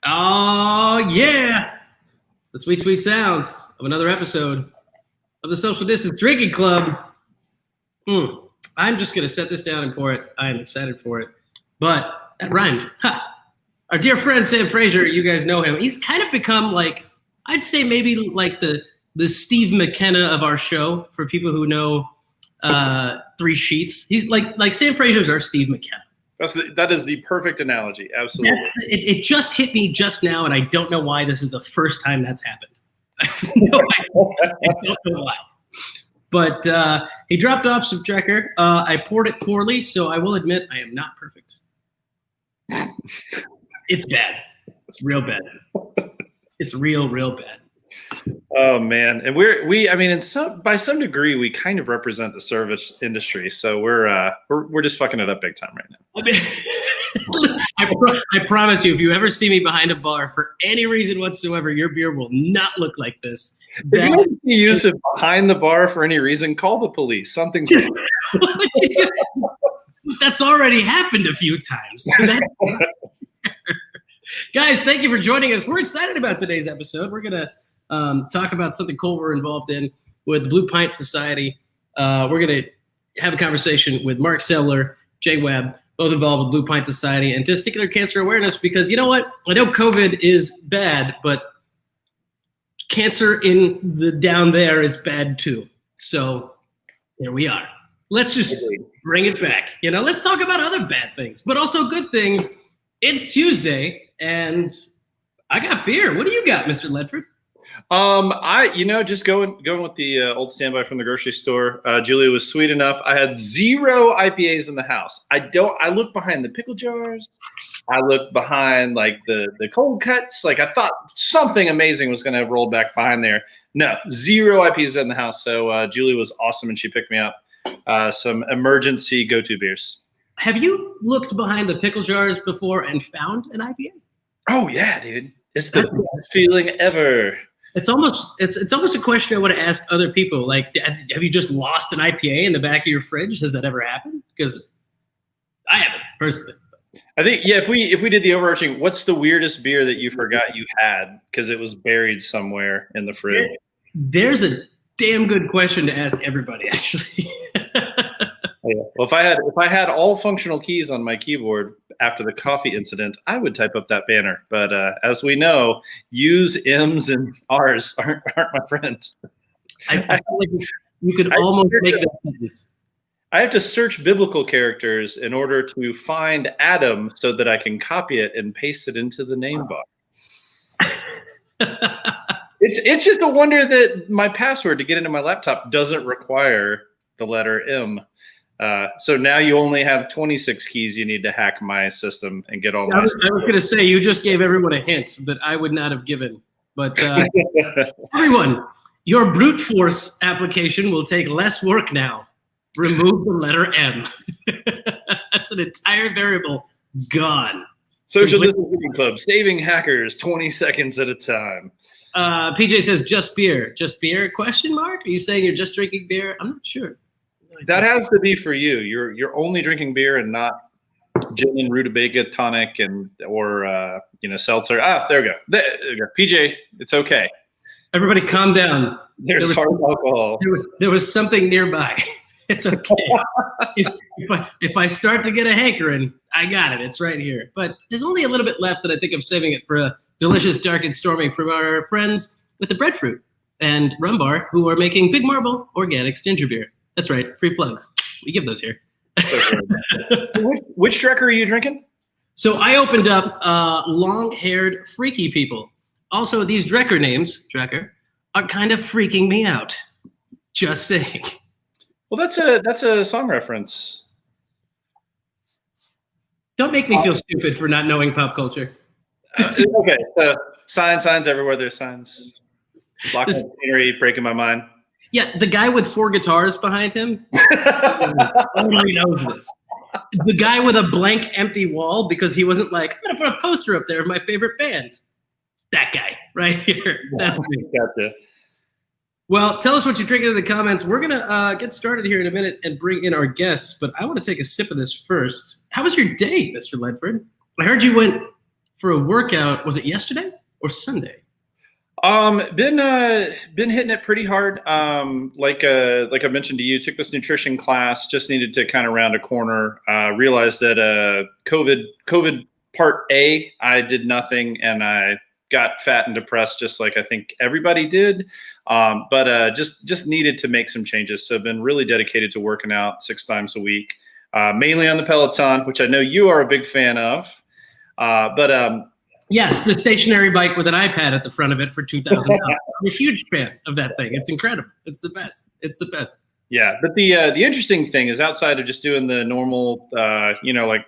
Oh, yeah. The sweet, sweet sounds of another episode of the Social Distance Drinking Club. I'm just going to set this down and pour it. I'm excited for it. But that rhymed. Ha! Our dear friend Sam Fraser, you guys know him. He's kind of become like, I'd say maybe like the Steve McKenna of our show for people who know Three Sheets. He's like Sam Fraser's our Steve McKenna. That is the perfect analogy. Absolutely. It just hit me just now, and I don't know why this is the first time that's happened. I don't know why. But he dropped off some Drecker. I poured it poorly, so I will admit I am not perfect. It's bad. It's real bad. It's real bad. Oh man, and I mean, by some degree, we kind of represent the service industry, so we're just fucking it up big time right now. I mean, I promise you, if you ever see me behind a bar for any reason whatsoever, your beer will not look like this. If you use it behind the bar for any reason, call the police. Something's wrong. That's already happened a few times. Guys, thank you for joining us. We're excited about today's episode. We're gonna talk about something cool we're involved in with the Blue Pint Society. We're going to have a conversation with Marc Semler, Jay Webb, both involved with Blue Pint Society and Testicular Cancer Awareness, because you know what? I know COVID is bad, but cancer in the down there is bad too. So here we are. Let's just bring it back. Let's talk about other bad things, but also good things. It's Tuesday, and I got beer. What do you got, Mr. Ledford? Just going with the old standby from the grocery store. Julia was sweet enough. I had 0 IPAs in the house. I look behind the pickle jars. I look behind like the cold cuts. Like I thought something amazing was going to have rolled back behind there. No, 0 IPAs in the house. So Julia was awesome, and she picked me up some emergency go-to beers. Have you looked behind the pickle jars before and found an IPA? Oh yeah, dude. It's the best feeling ever. It's almost a question I want to ask other people. Like, have you just lost an IPA in the back of your fridge? Has that ever happened? Because I haven't personally. I think if we did the overarching, what's the weirdest beer that you forgot you had because it was buried somewhere in the fridge? There's a damn good question to ask everybody, actually. Yeah. Well, if I had all functional keys on my keyboard after the coffee incident, I would type up that banner. But as we know, U's, M's, and R's aren't my friends. I feel like you could almost make that sentence. I have to search biblical characters in order to find Adam so that I can copy it and paste it into the name bar. It's just a wonder that my password to get into my laptop doesn't require the letter M. So now you only have 26 keys you need to hack my system and get all my stuff. I was going to say, you just gave everyone a hint that I would not have given. But everyone, your brute force application will take less work now. Remove the letter M. That's an entire variable gone. Social Distancing Club, saving hackers 20 seconds at a time. PJ says, just beer. Just beer, question mark? Are you saying you're just drinking beer? I'm not sure. That has to be for you. You're only drinking beer and not gin and rutabaga tonic or seltzer. There we go. There we go. PJ, it's okay. Everybody, calm down. There's hard alcohol. There was something nearby. It's okay. if I start to get a hankering, I got it. It's right here. But there's only a little bit left, that I think I'm saving it for a delicious dark and stormy from our friends with the Breadfruit and Rum Bar, who are making Big Marble Organics ginger beer. That's right. Free plugs. We give those here. Which Drecker are you drinking? So I opened up long-haired freaky people. Also, these Drecker names, Drecker, are kind of freaking me out. Just saying. Well, that's a song reference. Don't make me feel stupid for not knowing pop culture. Okay. Signs everywhere. There's signs. Blocking the scenery, breaking my mind. Yeah, the guy with 4 guitars behind him totally knows this. The guy with a blank, empty wall because he wasn't like, I'm going to put a poster up there of my favorite band. That guy right here. That's me. Gotcha. Well, tell us what you're drinking in the comments. We're going to get started here in a minute and bring in our guests, but I want to take a sip of this first. How was your day, Mr. Ledford? I heard you went for a workout. Was it yesterday or Sunday? Been hitting it pretty hard. Like I mentioned to you, took this nutrition class, just needed to kind of round a corner, realized that, COVID part A, I did nothing and I got fat and depressed, just like I think everybody did. But just needed to make some changes. So I've been really dedicated to working out 6 times a week, mainly on the Peloton, which I know you are a big fan of. Yes, the stationary bike with an iPad at the front of it for $2,000. I'm a huge fan of that thing. It's incredible. It's the best. It's the best. Yeah, but the interesting thing is, outside of just doing the normal, like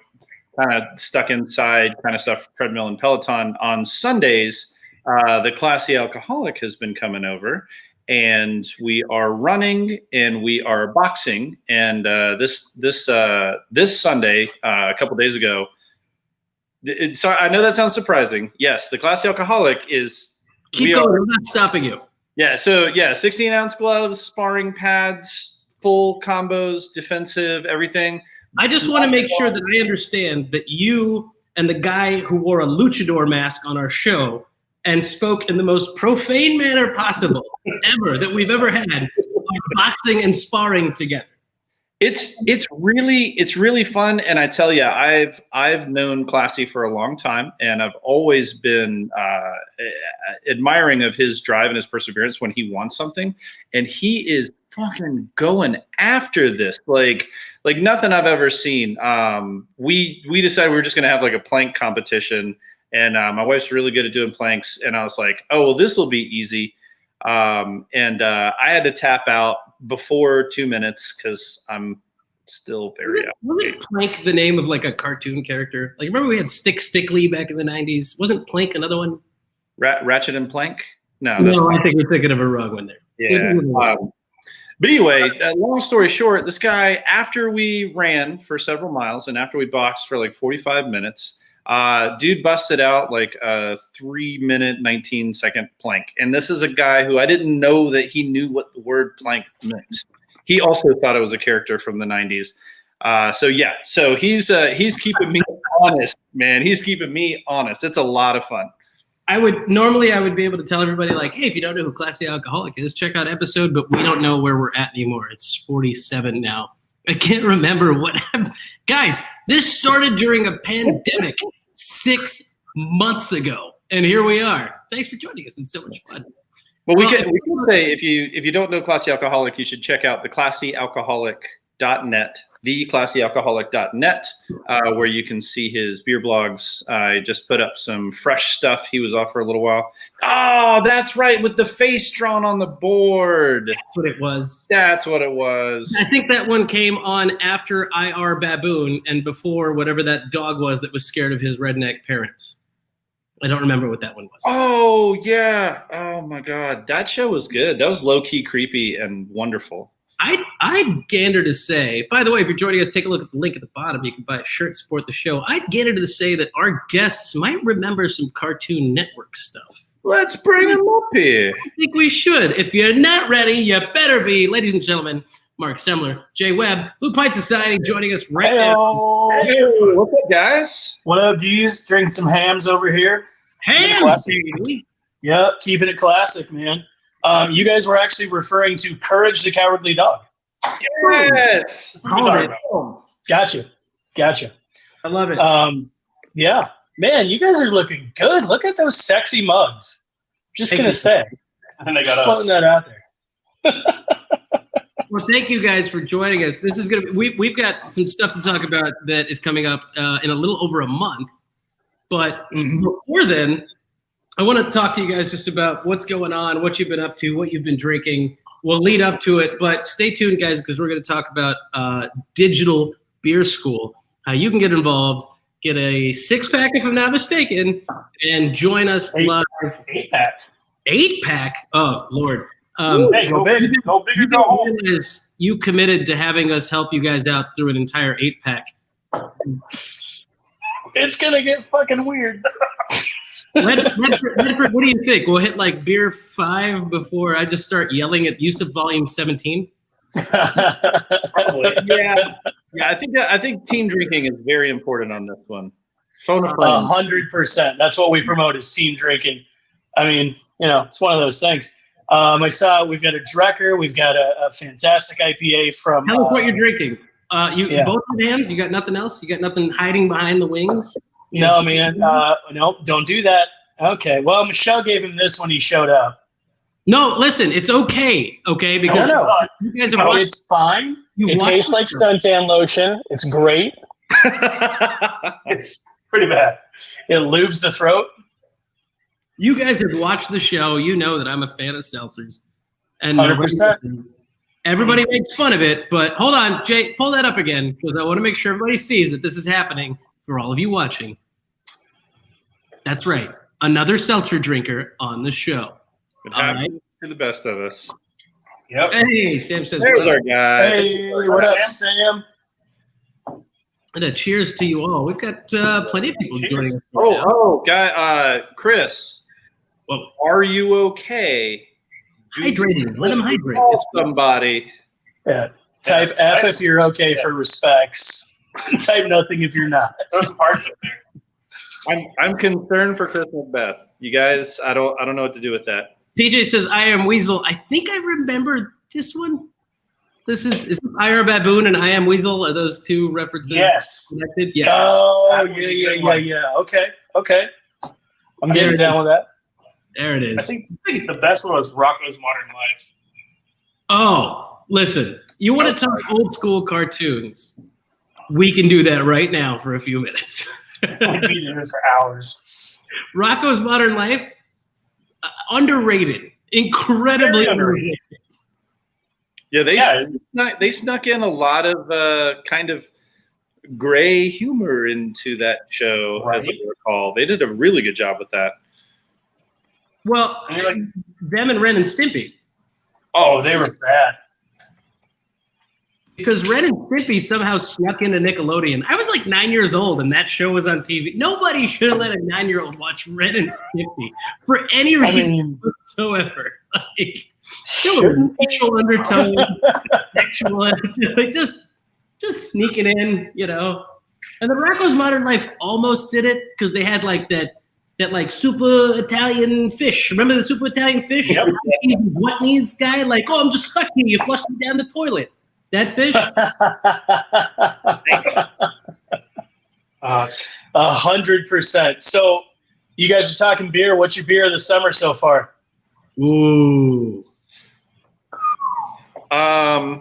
kind of stuck inside kind of stuff, treadmill and Peloton, on Sundays, the Classy Alcoholic has been coming over, and we are running and we are boxing. And this Sunday, a couple days ago. So I know that sounds surprising. Yes, the Classy Alcoholic is. Keep going. I'm not stopping you. Yeah. So 16-ounce gloves, sparring pads, full combos, defensive, everything. I just want to make sure that I understand that you and the guy who wore a luchador mask on our show and spoke in the most profane manner possible ever that we've ever had are boxing and sparring together. It's really fun, and I tell you, I've known Classy for a long time, and I've always been admiring of his drive and his perseverance when he wants something, and he is fucking going after this like nothing I've ever sid. We decided we were just gonna have like a plank competition, and my wife's really good at doing planks, and I was like, oh well, this will be easy. And I had to tap out before 2 minutes because I'm still very out. Wasn't Plank the name of like a cartoon character? Like, remember we had Stickly back in the 90s? Wasn't Plank another one? Ratchet and Plank? No, I think we're thinking of a wrong one there. Yeah. But anyway, long story short, this guy, after we ran for several miles and after we boxed for like 45 minutes, dude busted out like a 3-minute, 19-second plank. And this is a guy who I didn't know that he knew what the word plank meant. He also thought it was a character from the 90s. So he's keeping me honest, man. He's keeping me honest. It's a lot of fun. I would be able to tell everybody like, hey, if you don't know who Classy Alcoholic is, check out episode, but we don't know where we're at anymore. It's 47 now. I can't remember what happened. Guys, this started during a pandemic 6 months ago, and here we are. Thanks for joining us. It's so much fun. Well, we can say if you don't know Classy Alcoholic, you should check out theclassyalcoholic.net, theclassyalcoholic.net, where you can see his beer blogs. I just put up some fresh stuff he was off for a little while. Oh, that's right, with the face drawn on the board. That's what it was. That's what it was. I think that one came on after IR Baboon and before whatever that dog was that was scared of his redneck parents. I don't remember what that one was. Oh, yeah. Oh, my God. That show was good. That was low-key creepy and wonderful. I'd gander to say, by the way, if you're joining us, take a look at the link at the bottom. You can buy a shirt, support the show. I'd gander to say that our guests might remember some Cartoon Network stuff. Let's bring them up here. I think we should. If you're not ready, you better be. Ladies and gentlemen, Marc Semler, Jay Webb, Blue Pint Society joining us right now. Hey, what's up, guys? What up, dudes? Drinking some hams over here. Hams, baby. Yep, keeping it classic, man. You guys were actually referring to Courage the Cowardly Dog. Yes. Gotcha. I love it. Yeah. Man, you guys are looking good. Look at those sexy mugs. Just going to say. And they got us. Floating that out there. Well, thank you guys for joining us. This is going to be, we've got some stuff to talk about that is coming up in a little over a month. But before then, I want to talk to you guys just about what's going on, what you've been up to, what you've been drinking. We'll lead up to it, but stay tuned, guys, because we're going to talk about digital beer school, how you can get involved, get a 6-pack, if I'm not mistaken, and join us live. 8-pack. 8-pack? Oh, Lord. Hey, go big. Go big or go home. You committed to having us help you guys out through an entire 8-pack. It's going to get fucking weird. Medford, what do you think? We'll hit like beer 5 before I just start yelling at Yusuf Volume 17? Probably. Yeah. I think team drinking is very important on this one. Phone a friend. 100%. That's what we promote is team drinking. I mean, it's one of those things. I saw we've got a Drecker. We've got a fantastic IPA from. Tell us what you're drinking. Both hands. You got nothing else. You got nothing hiding behind the wings. No, man. No, don't do that. Okay. Well, Michelle gave him this when he showed up. No, listen. It's okay. Okay, because you guys have watched. It's fine. It tastes like suntan lotion. It's great. It's pretty bad. It lubes the throat. You guys have watched the show. You know that I'm a fan of seltzers. And 100%. Everybody makes fun of it, but hold on, Jay, pull that up again because I want to make sure everybody sees that this is happening for all of you watching. That's right. Another seltzer drinker on the show. It happens to the best of us. Yep. Hey, Sam says, There's our guy. Hey, what up, Sam? And a cheers to you all. We've got plenty of people joining us. Guy, Chris. Whoa. Are you okay? Hydrating. Let him hydrate. It's somebody. Yeah. Type F if you're okay for respects. Type nothing if you're not. There's parts up there. I'm concerned for Chris Macbeth. You guys, I don't know what to do with that. PJ says, I am Weasel. I think I remember this one. Is this I Am Baboon and I Am Weasel? Are those two references connected? Yes. Oh, yeah. Okay. I'm getting down with that. There it is. I think the best one was Rocco's Modern Life. Oh, listen. You want to talk old school cartoons? We can do that right now for a few minutes. We'd be doing this for hours. Rocco's Modern Life, underrated. Incredibly underrated. Yeah, they snuck in a lot of kind of gray humor into that show, as I recall. They did a really good job with that. Well, them and Ren and Stimpy. Oh, they were bad. Because Ren and Stimpy somehow snuck into Nickelodeon. I was like 9 years old, and that show was on TV. Nobody should have let a 9-year-old watch Ren and Stimpy for any reason whatsoever. Like, sexual undertone, sexual undertone, like just sneaking in, And the Rocco's Modern Life almost did it because they had like that like super Italian fish. Remember the super Italian fish? Yep. What knees guy? Like, oh, I'm just stuck here. You flushed me down the toilet. That fish? 100%. So you guys are talking beer. What's your beer of the summer so far? Ooh. That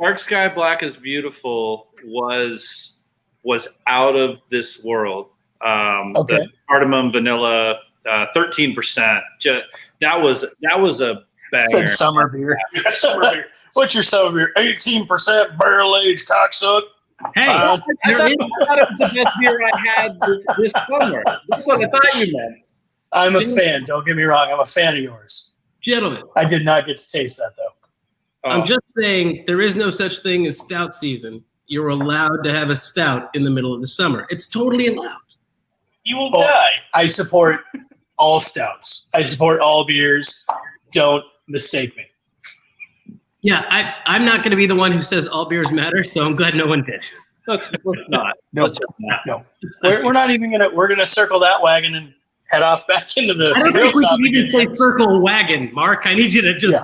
Dark Sky Black is Beautiful was out of this world. The cardamom vanilla, 13%. That was a banger. Said summer beer. Summer beer. What's your summer beer? 18% barrel aged cocksuck. Hey, I thought it was the best beer I had this summer. That's what I thought you meant. I'm a fan. Don't get me wrong. I'm a fan of yours. Gentlemen. I did not get to taste that, though. I'm just saying there is no such thing as stout season. You're allowed to have a stout in the middle of the summer. It's totally allowed. You will die. I support all stouts. I support all beers. Don't mistake me. Yeah, I'm not going to be the one who says all beers matter, so I'm glad no one did. Let's not. No. We're not even going to – we're going to circle that wagon and head off back into the – I don't think we can even say circle wagon, Mark. I need you to just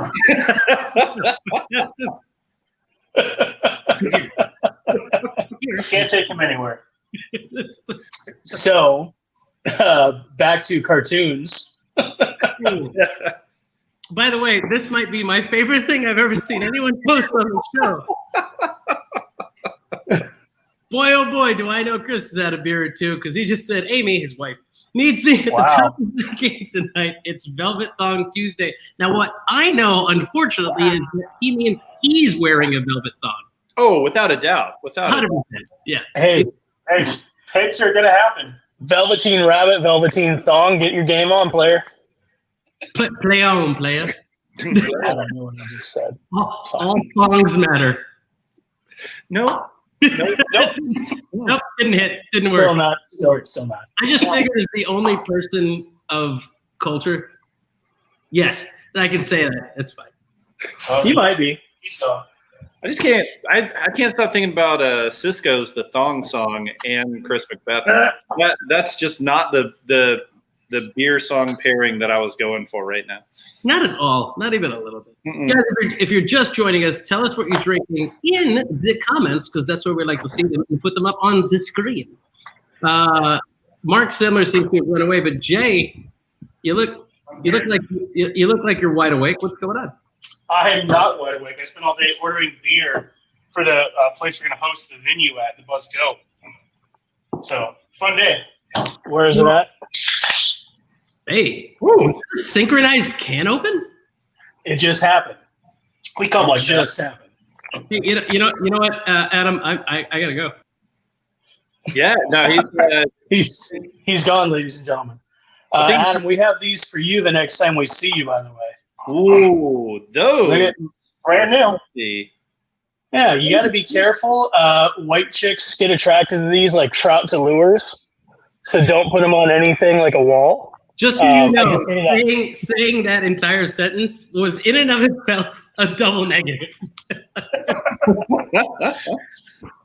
Can't take him anywhere. So, back to cartoons. By the way, this might be my favorite thing I've ever seen anyone post on the show. Boy, oh boy, do I know Chris has had a beer or two because he just said Amy, his wife, needs me at the top of the game tonight. It's Velvet Thong Tuesday. Now, what I know, unfortunately, is that he means he's wearing a velvet thong. Oh, without a doubt. 100%. Yeah. Hey, Picks are going to happen. Velveteen rabbit, velveteen thong. Get your game on, player. Play on, player. I don't know what I just said. All thongs matter. Nope. Nope, didn't hit. Didn't Still work. Still not. I just figured as the only person of culture, yes, I can say that. That's fine. You might be. I just can't. I can't stop thinking about Cisco's "The Thong Song" and Chris Macbeth. That's just not the beer song pairing that I was going for right now. Not at all. Not even a little bit. Mm-mm. Guys, if you're just joining us, tell us what you're drinking in the comments, because that's where we like to see them and put them up on the screen. Marc Semler seems to have run away, but Jay, you look like you're wide awake. What's going on? I am not wide awake. I spent all day ordering beer for the place we're going to host the venue at, the Buzz Go. So, fun day. Where is it at? Hey, synchronized can open? It just happened. We come like Just this. happened. Hey, you know what, Adam? I gotta go. Yeah, no, He's gone, ladies and gentlemen. think- Adam, we have these for you the next time we see you, by the way. Ooh, those. Look at, Brand new. yeah, you got to be careful. White chicks Get attracted to these like trout to lures. So don't put them on anything like a wall. Just so I you know, can see that. saying that entire sentence was in and of itself a double negative.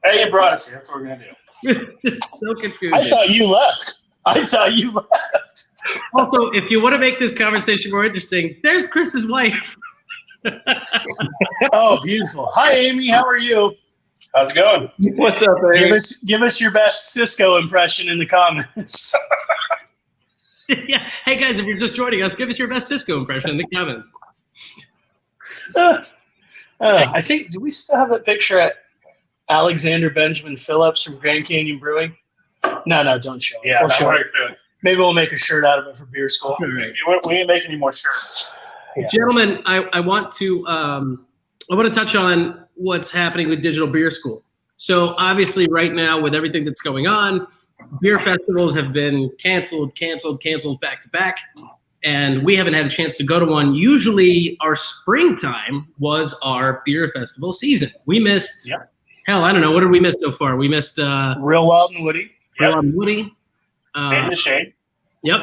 Hey, you brought us here. That's what we're going to do. So confusing. I thought you left. Also, if you want to make this conversation more interesting, there's Chris's wife. Oh, beautiful. Hi, Amy. How are you? How's it going? What's up, Amy? Give us your best Cisco impression in the comments. Yeah. Hey guys, if you're just joining us, give us your best Cisco impression in the comments. I think, do we still have that picture at Alexander Benjamin Phillips from Grand Canyon Brewing? No, don't show it. Yeah, We'll that show it. worked good. Maybe we'll make a shirt out of it for beer school. All right. We didn't make any more shirts. Yeah. Gentlemen, I want to touch on what's happening with Digital Beer School. So obviously right now with everything that's going on, beer festivals have been canceled back to back, and we haven't had a chance to go to one. Usually our springtime was our beer festival season. We missed, hell, I don't know, what did we miss so far? We missed Real Wild and Woody. Real and Woody. In the shade. Yep.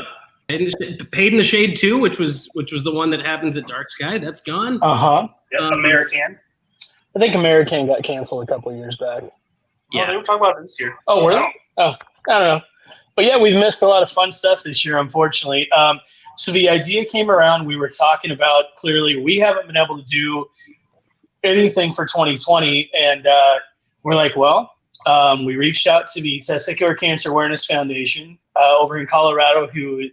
Paid in the Shade 2, which was the one that happens at Dark Sky. That's gone. Uh-huh. Yep, American. I think American got canceled a couple of years back. Yeah. Oh, they were talking about it this year. Oh, were they? Oh, I don't know. But yeah, we've missed a lot of fun stuff this year, unfortunately. So the idea came around. We were talking about, clearly, we haven't been able to do anything for 2020. And we're like, well, we reached out to the Testicular Cancer Awareness Foundation over in Colorado, who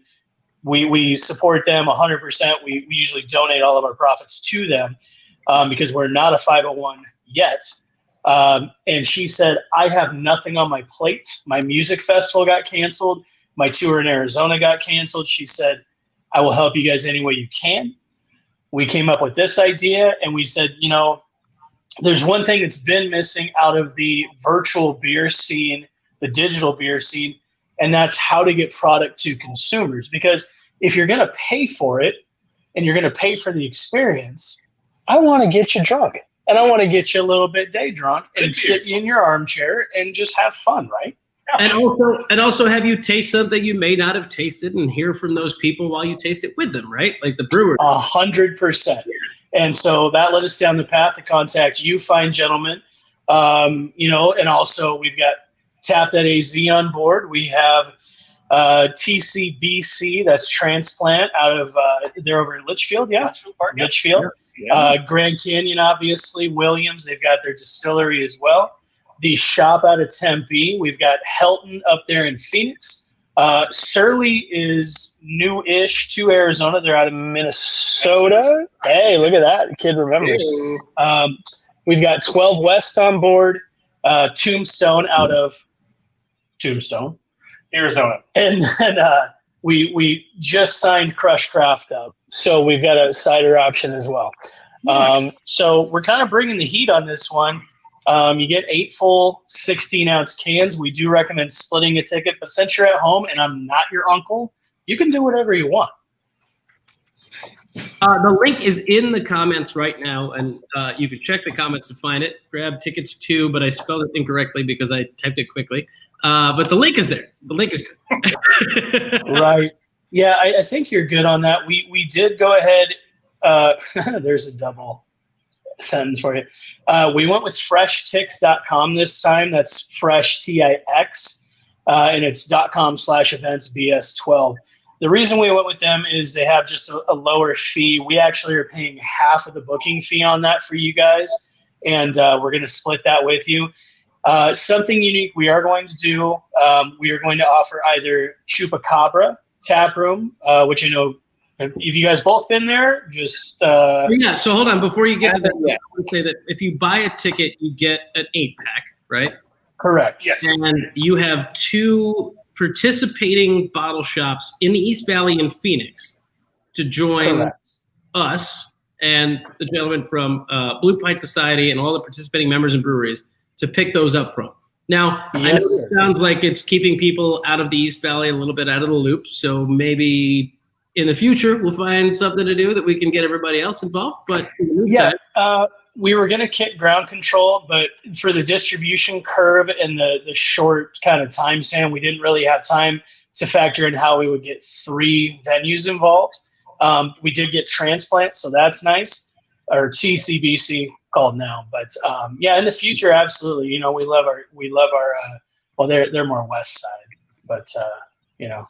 we support them 100%. We usually donate all of our profits to them because we're not a 501 yet. And she said, I have nothing on my plate. My music festival got canceled. My tour in Arizona got canceled. She said, I will help you guys any way you can. We came up with this idea and we said, you know, there's one thing that's been missing out of the virtual beer scene, the digital beer scene, and that's how to get product to consumers. Because if you're going to pay for it and you're going to pay for the experience, I want to get you drunk. And I want to get you a little bit day drunk and sit you in your armchair and just have fun, right? And also have you taste something you may not have tasted and hear from those people while you taste it with them, right? Like the brewer. 100%. And so that led us down the path to contact you fine gentlemen. You know, and also we've got Tap.AZ on board. We have TCBC, that's Transplant, out of they're over in Litchfield, Litchfield. Grand Canyon, obviously, Williams, they've got their distillery as well. The shop out of Tempe, we've got Helton up there in Phoenix. Surly is new-ish to Arizona. They're out of Minnesota. Hey, look at that. The kid remembers. We've got 12 West on board. Tombstone out of Tombstone, Arizona. and then we just signed Crush Craft up, So we've got a cider option as well. so we're kind of bringing the heat on this one. You get 8 full 16-ounce cans. We do recommend splitting a ticket, but since you're at home and I'm not your uncle, you can do whatever you want. The link is in the comments right now, and you can check the comments to find it. Grab tickets too, but I spelled it incorrectly because I typed it quickly. But the link is there. The link is good. Right. Yeah, I think you're good on that. We did go ahead. There's a double. sentence for you. We went with FreshTix.com this time. That's fresh TIX, and it's .com/events BS12. The reason we went with them is they have just a lower fee. We actually are paying half of the booking fee on that for you guys, and we're going to split that with you. Something unique we are going to do, we are going to offer either Chupacabra Tap Room, which I know, have you guys both been there? Just yeah. So hold on, before you get to that, I want to say that if you buy a ticket, you get an 8-pack, right? correct. Yes. And you have 2 participating bottle shops in the East Valley in Phoenix to join Correct. us and the gentleman from Blue Pint Society and all the participating members and breweries to pick those up from. Now, I know Yes, it sir. sounds like it's keeping people out of the East Valley a little bit out of the loop, so maybe in the future we'll find something to do that we can get everybody else involved. But in the meantime, We were going to kick ground control, but for the distribution curve and the short kind of time span, we didn't really have time to factor in how we would get 3 venues involved. We did get Transplant, so that's nice, or TCBC called now. But yeah, in the future, absolutely. You know, we love our well, they're more West Side, but you know,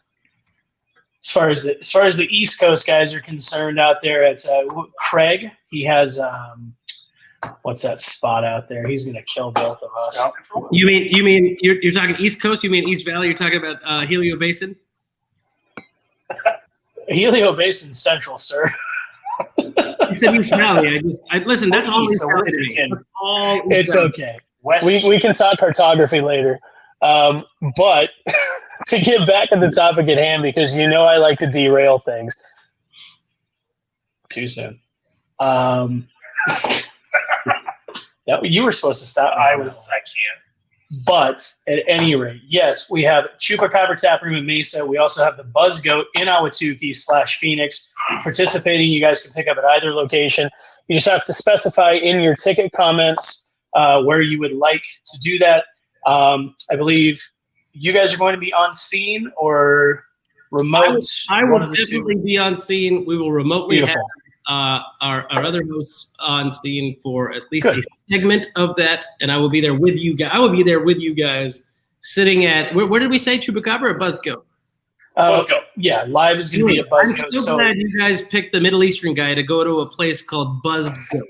as far as the East Coast guys are concerned out there, it's Craig. He has what's that spot out there? He's gonna kill both of us. Ground control. you mean you're talking East Coast? You mean East Valley? You're talking about Helio Basin? Helio Basin Central, sir. You said East Valley. I listen. That's all East So Valley we're to me. thinking- That's all East It's Valley. okay. West. We can talk cartography later. But to get back to the topic at hand, because you know I like to derail things. Too soon. That you were supposed to stop. I can't. But at any rate, yes, we have Chupacabra Tap Room in Mesa. We also have the Buzz Goat in Ahwatukee/Phoenix. Participating, you guys can pick up at either location. You just have to specify in your ticket comments where you would like to do that. I believe you guys are going to be on scene or remote. I one will of the two. definitely be on scene. We will remotely Beautiful. have our other hosts on scene for at least a segment of that, and I will be there with you guys. I will be there with you guys, sitting at where did we say Chupacabra or Buzz Goat? Let's go. Yeah, live is going to be a Buzz I'm Goat. so So glad you guys picked the Middle Eastern guy to go to a place called Buzz Goat.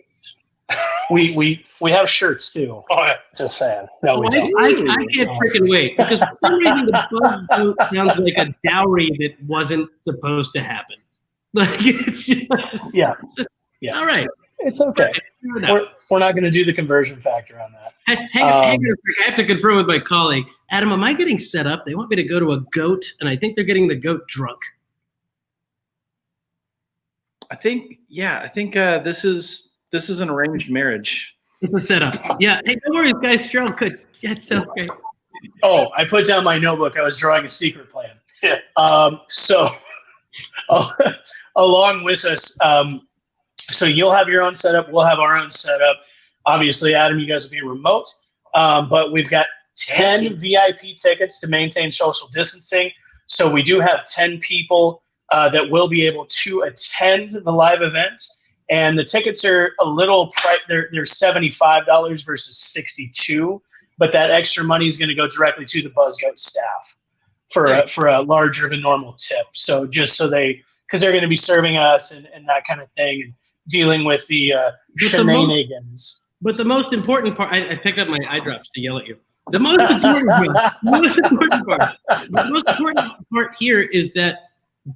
we have shirts too. Oh, yeah. Just saying. No, we don't. I can't freaking wait, because for some reason the Buzz Goat sounds like a dowry that wasn't supposed to happen. Like it's just Yeah. it's just- Yeah. All right. It's okay. Fair enough. We're not going to do the conversion factor on that. Hang on a second. I have to confirm with my colleague. Adam, am I getting set up? They want me to go to a goat, and I think they're getting the goat drunk. I think this is an arranged marriage. It's a setup. Yeah. Hey, no worries, guys. You're all good. Yeah, it sounds great. Oh, I put down my notebook. I was drawing a secret plan. Yeah. So along with us, so you'll have your own setup. We'll have our own setup. Obviously, Adam, you guys will be remote. But we've got 10 VIP tickets to maintain social distancing. So we do have 10 people that will be able to attend the live event. And the tickets are a little they're $75 versus $62, but that extra money is going to go directly to the Buzz Goat staff for a larger than normal tip. So just so because they're going to be serving us and that kind of thing and dealing with the shenanigans. But the most important part, I picked up my eye drops to yell at you. The most important part here is that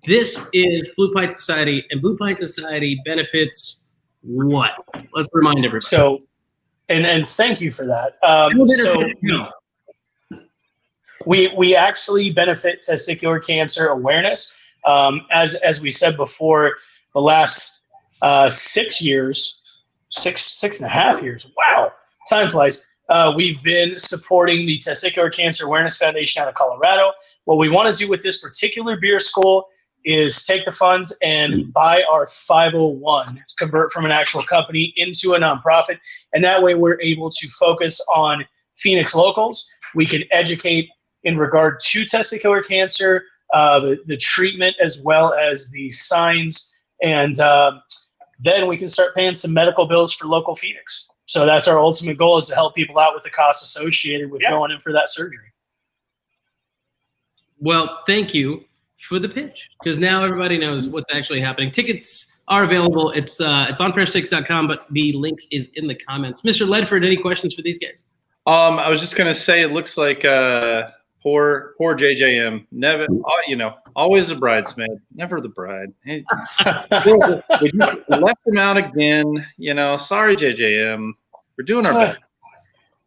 this is Blue Pint Society, and Blue Pint Society benefits what? Let's remind everybody. So, and thank you for that. We actually benefit Testicular Cancer Awareness. As we said before, the last 6 years, six and a half years. Wow, time flies. We've been supporting the Testicular Cancer Awareness Foundation out of Colorado. What we want to do with this particular beer school is take the funds and buy our 501, convert from an actual company into a nonprofit. And that way we're able to focus on Phoenix locals. We can educate in regard to testicular cancer, the treatment, as well as the signs and then we can start paying some medical bills for local Phoenix. So that's our ultimate goal, is to help people out with the costs associated with going in for that surgery. Well, thank you for the pitch, because now everybody knows what's actually happening. Tickets are available. It's on freshtakes.com, but the link is in the comments. Mr. Ledford, any questions for these guys? I was just gonna say, it looks like poor JJM. Never, always a bridesmaid, never the bride. Hey, we left him out again. Sorry, JJM. We're doing our best.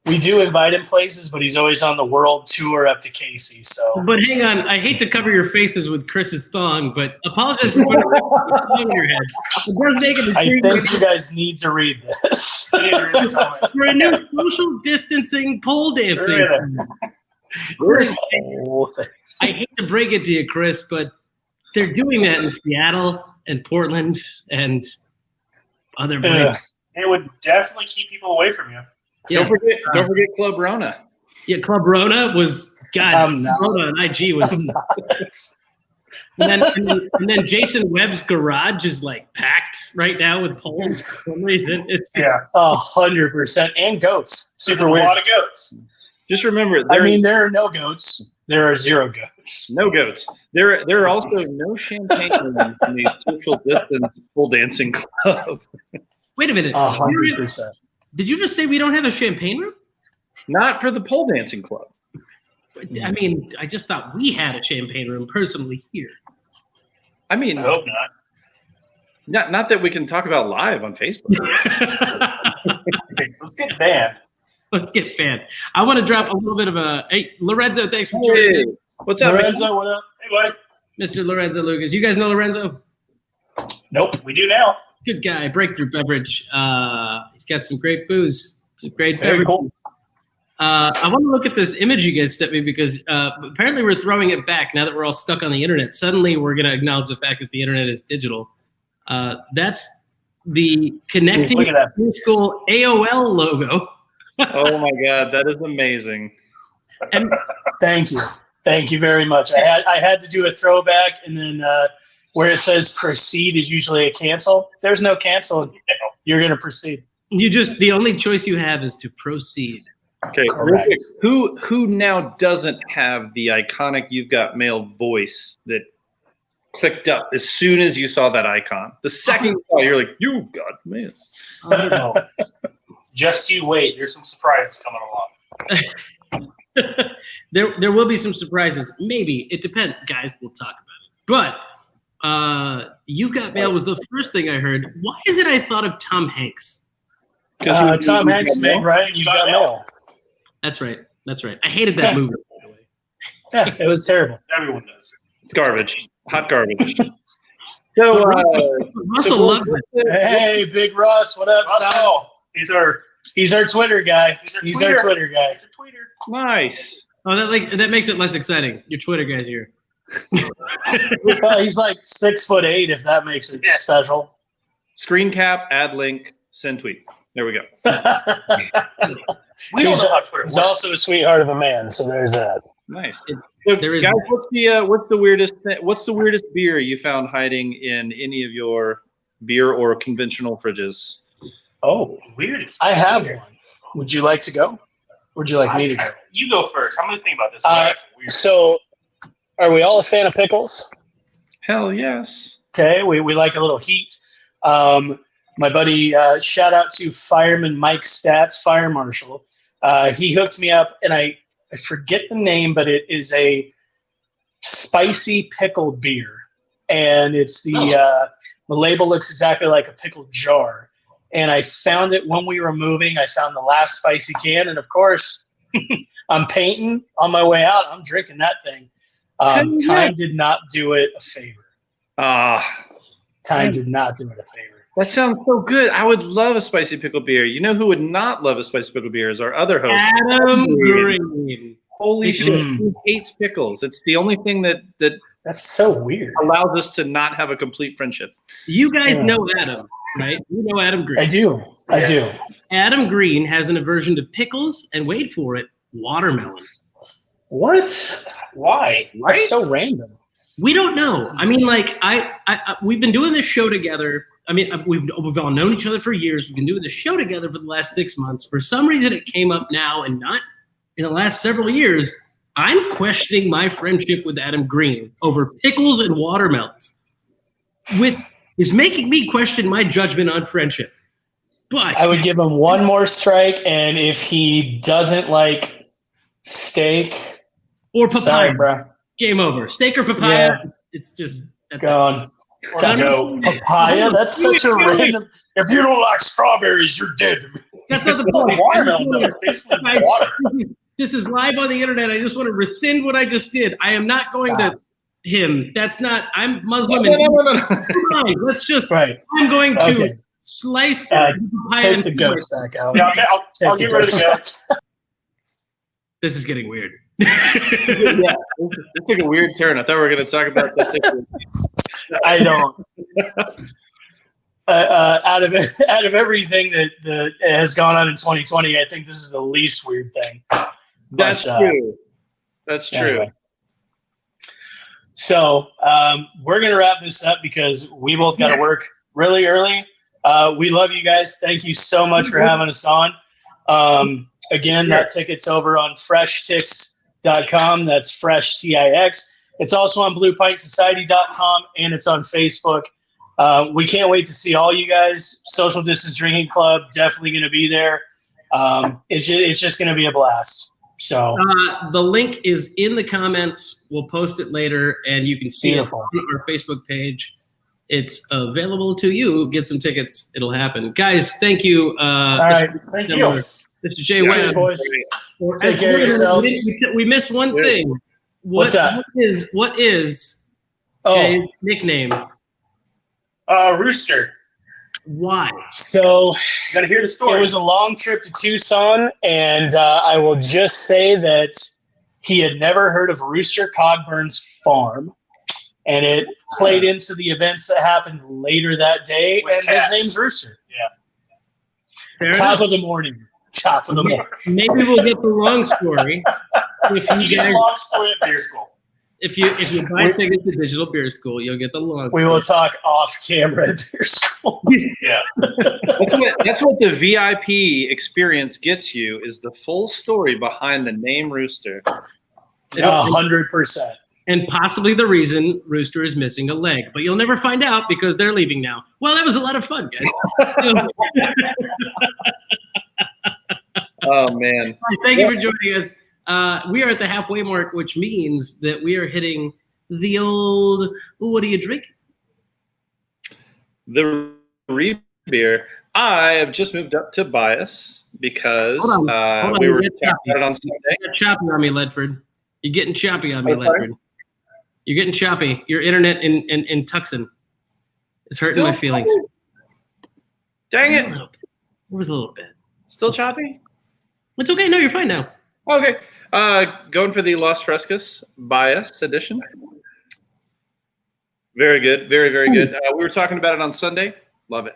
We do invite him places, but he's always on the world tour up to Casey. So, but hang on, I hate to cover your faces with Chris's thong, but apologize for putting a thong in your head. It does make it. I think you guys need to read this. For a new social distancing pole dancing. Chris, I hate to break it to you, Chris, but they're doing that in Seattle and Portland and other places. It would definitely keep people away from you. Yeah. Don't forget Club Rona. Yeah, Club Rona was Rona on IG was. and then Jason Webb's garage is like packed right now with poles for some reason. It's just, 100%, and goats. Super weird. A lot of goats. Just remember, there are no goats. There are 0 goats. No goats. There are also no champagne rooms in the social distance pole dancing club. Wait a minute. 100%. Did you just say we don't have a champagne room? Not for the pole dancing club. I mean, I just thought we had a champagne room personally here. I mean, I hope not. Not that we can talk about live on Facebook. Okay, let's get banned. Let's get banned. I want to drop a little bit of a hey, Lorenzo. Thanks for joining. What's up, Lorenzo? What up? Hey, buddy. Mr. Lorenzo Lucas. You guys know Lorenzo? Nope, we do now. Good guy. Breakthrough Beverage. He's got some great booze. Some great Very beverage. cool. I want to look at this image you guys sent me because apparently we're throwing it back now that we're all stuck on the internet. Suddenly we're going to acknowledge the fact that the internet is digital. That's the connecting school AOL logo. Oh my God, that is amazing. And Thank you very much. I had to do a throwback, and then where it says proceed is usually a cancel. There's no cancel. You're going to proceed. the only choice you have is to proceed. Okay, Correct. who now doesn't have the iconic "You've Got Mail" voice that clicked up as soon as you saw that icon? The second you saw it, you're like, "You've got mail." No. Just you wait. There's some surprises coming along. There will be some surprises. Maybe. It depends. Guys, we'll talk about it. But You Got Mail was the first thing I heard. Why is it I thought of Tom Hanks? Tom Hanks made Ryan, You Got Mail. That's right. I hated that movie, by the way. Yeah, it was terrible. Everyone does. It's garbage, hot garbage. So, Russell loved it. Hey, Big Russ, what up, son? Russell, He's our Twitter guy. He's our Twitter guy. He's a tweeter. nice. Oh, that makes it less exciting. Your Twitter guy's here. Well, he's like 6'8", if that makes it special. Screen cap, add link, send tweet. There we go. We don't know how Twitter He's works. also a sweetheart of a man, so there's that. Nice. There is guys, what's the weirdest beer you found hiding in any of your beer or conventional fridges? Oh, Weird. I have one. Would you like to go? Or would you like me to go? You go first. I'm going to think about this. That's weird. So, are we all a fan of pickles? Hell yes. Okay, we like a little heat. My buddy, shout out to Fireman Mike Stats, Fire Marshal. He hooked me up, and I forget the name, but it is a spicy pickled beer. And it's the label looks exactly like a pickled jar. And I found it when we were moving. I found the last spicy can, and of course, I'm painting on my way out. I'm drinking that thing. Time did not do it a favor. Time did not do it a favor. That sounds so good. I would love a spicy pickle beer. You know who would not love a spicy pickle beer is our other host, Adam Green. Holy shit, he hates pickles. It's the only thing That's so weird. allows us to not have a complete friendship. You guys know Adam, right? You know Adam Green. I do. Adam Green has an aversion to pickles and, wait for it, watermelon. What? Why? That's so random. We don't know. I mean, like, I we've been doing this show together I mean, we've all known each other for years. We've been doing the show together for the last 6 months. For some reason, it came up now and not in the last several years. I'm questioning my friendship with Adam Green over pickles and watermelons. Is making me question my judgment on friendship. But I would give him one more strike, and if he doesn't like steak or papaya, sorry, bro. Game over. Steak or papaya, Yeah. It's just that's Gone. Or No, papaya? That's such a random. If you don't like strawberries, you're dead to me. That's not the point. watermelon, though. It's basically water. This is live on the internet. I just want to rescind what I just did. I am not going to him. That's not. I'm Muslim. No. Let's just. Right. I'm going to Okay. slice papaya Take and the goats back out. Yeah, I'll get rid of the goats. This is getting weird. Yeah, this took a weird turn. I thought we were going to talk about testicular. I don't. Out of everything that has gone on in 2020, I think this is the least weird thing. That's true. That's true. Anyway. So we're gonna wrap this up because we both got to work really early. We love you guys. Thank you so much for having us on. Again, that ticket's over on FreshTix.com. That's Fresh TIX. It's also on BluePintSociety.com, and it's on Facebook. We can't wait to see all you guys. Social Distance Drinking Club, definitely going to be there. It's just going to be a blast. So the link is in the comments. We'll post it later, and you can see Beautiful. it on our Facebook page. It's available to you. Get some tickets. It'll happen. Guys, thank you. all right. Thank you. Mr. Jay Cheers, Webb. boys. Take care of yourselves. We missed one thing. What's that? What is Oh, Jay's nickname? Rooster. Why? so You got to hear the it story. was a long trip to Tucson, and I will just say that he had never heard of Rooster Cogburn's farm, and it played into the events that happened later that day. With and cats. his name's Rooster. Fair Top enough. of the morning. Top of the morning. Maybe we'll get the long story. If You you get guys, the long story at beer school. if you buy tickets to Digital Beer School, you'll get the long We story. will talk off camera at beer school. Yeah. That's what the VIP experience gets you is the full story behind the name Rooster. 100%. And possibly the reason Rooster is missing a leg. But you'll never find out because they're leaving now. Well, that was a lot of fun, guys. Oh man. Thank you for joining us. We are at the halfway mark, which means that we are hitting the old, what do you drink? The beer. I have just moved up to Bias because Hold on, we were get talking about it on Sunday. You're choppy on me, Ledford. You're getting choppy on me, Okay. Ledford. You're getting choppy. Your internet in Tucson is hurting my feelings. Dang A it. little bit. It was a little bit. Still choppy? It's okay. No, you're fine now. Okay. Going for the Las Frescas Bias edition. Very good. Very, very good. We were talking about it on Sunday. Love it.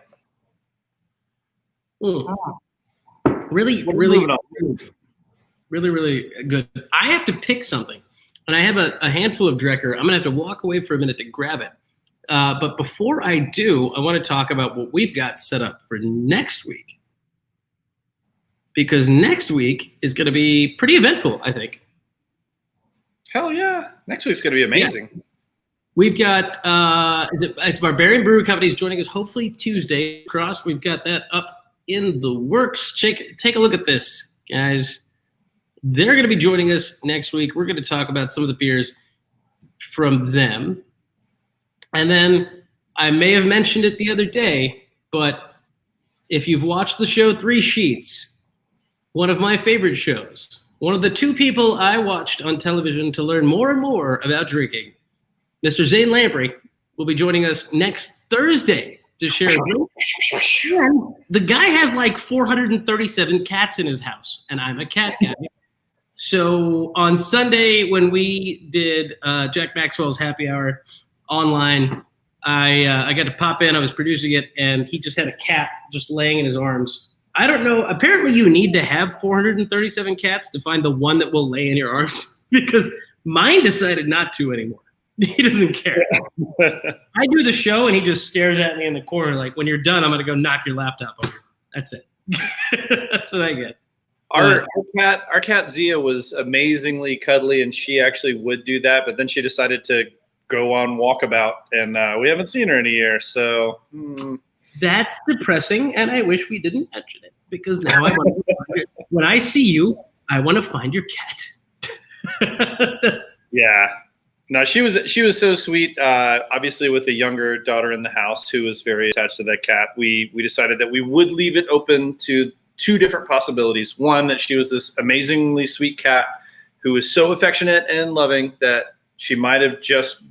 Mm. Really, really good. I have to pick something, and I have a handful of Drecker. I'm going to have to walk away for a minute to grab it. But before I do, I want to talk about what we've got set up for next week. Because next week is going to be pretty eventful, I think. Hell yeah. Next week's going to be amazing. We've got, it's Barbarian Brew Company is joining us hopefully Tuesday. Cross, we've got that up in the works. Take a look at this, guys. They're going to be joining us next week. We're going to talk about some of the beers from them. And then I may have mentioned it the other day, but if you've watched the show Three Sheets, one of my favorite shows, one of the two people I watched on television to learn more and more about drinking, Mr. Zane Lamprey, will be joining us next Thursday to share a drink. And the guy has like 437 cats in his house, and I'm a cat guy. So on Sunday, when we did Jack Maxwell's Happy Hour online, I got to pop in. I was producing it, and he just had a cat just laying in his arms. I don't know. Apparently, you need to have 437 cats to find the one that will lay in your arms because mine decided not to anymore. He doesn't care. I do the show, and he just stares at me in the corner like, when you're done, I'm going to go knock your laptop over. That's it. That's what I get. Our cat Zia was amazingly cuddly, and she actually would do that, but then she decided to go on walkabout, and we haven't seen her in a year. So that's depressing, and I wish we didn't mention it, because now when I see you, I want to find your cat. Yeah. No, she was so sweet. Obviously, with a younger daughter in the house who was very attached to that cat, we decided that we would leave it open to two different possibilities. One, that she was this amazingly sweet cat who was so affectionate and loving that she might have just,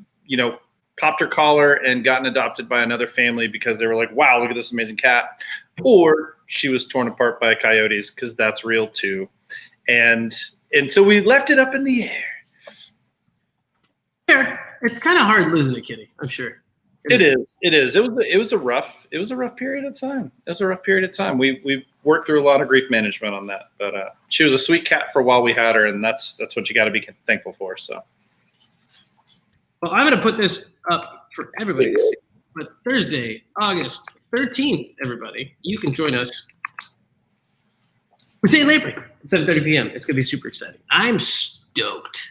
popped her collar and gotten adopted by another family because they were like, wow, look at this amazing cat. Or she was torn apart by coyotes, because that's real too. And so we left it up in the air. It's kind of hard losing a kitty, I'm sure. It is. It was a rough period of time. It was a rough period of time. We worked through a lot of grief management on that, but she was a sweet cat for a while we had her, and that's what you got to be thankful for. So, well, I'm going to put this up for everybody to see. But Thursday, August 13th, everybody, you can join us with Zane Lamprey at 7:30 p.m. It's going to be super exciting. I'm stoked.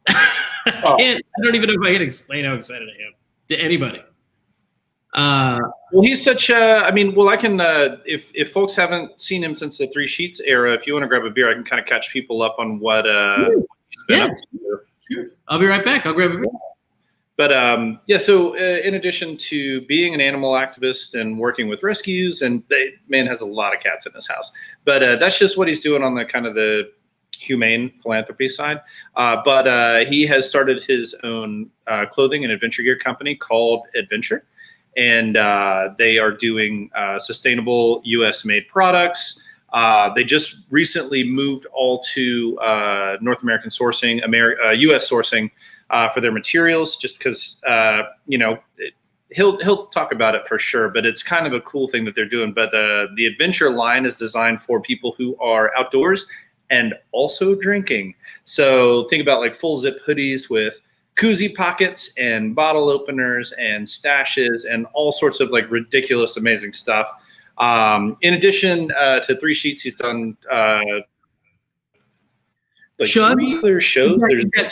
I don't even know if I can explain how excited I am to anybody. Well, he's such I can, if folks haven't seen him since the Three Sheets era, if you want to grab a beer, I can kind of catch people up on what he's been up to. Sure. I'll be right back. I'll grab a beer. But so in addition to being an animal activist and working with rescues, and man has a lot of cats in his house, but that's just what he's doing on the kind of the humane philanthropy side. But he has started his own clothing and adventure gear company called Adventure. And they are doing sustainable U.S.-made products. They just recently moved all to North American sourcing, U.S. sourcing for their materials, just because, he'll talk about it for sure, but it's kind of a cool thing that they're doing. But the Adventure line is designed for people who are outdoors and also drinking. So think about like full zip hoodies with koozie pockets and bottle openers and stashes and all sorts of like ridiculous, amazing stuff. In addition to Three Sheets, he's done Chug. Other shows.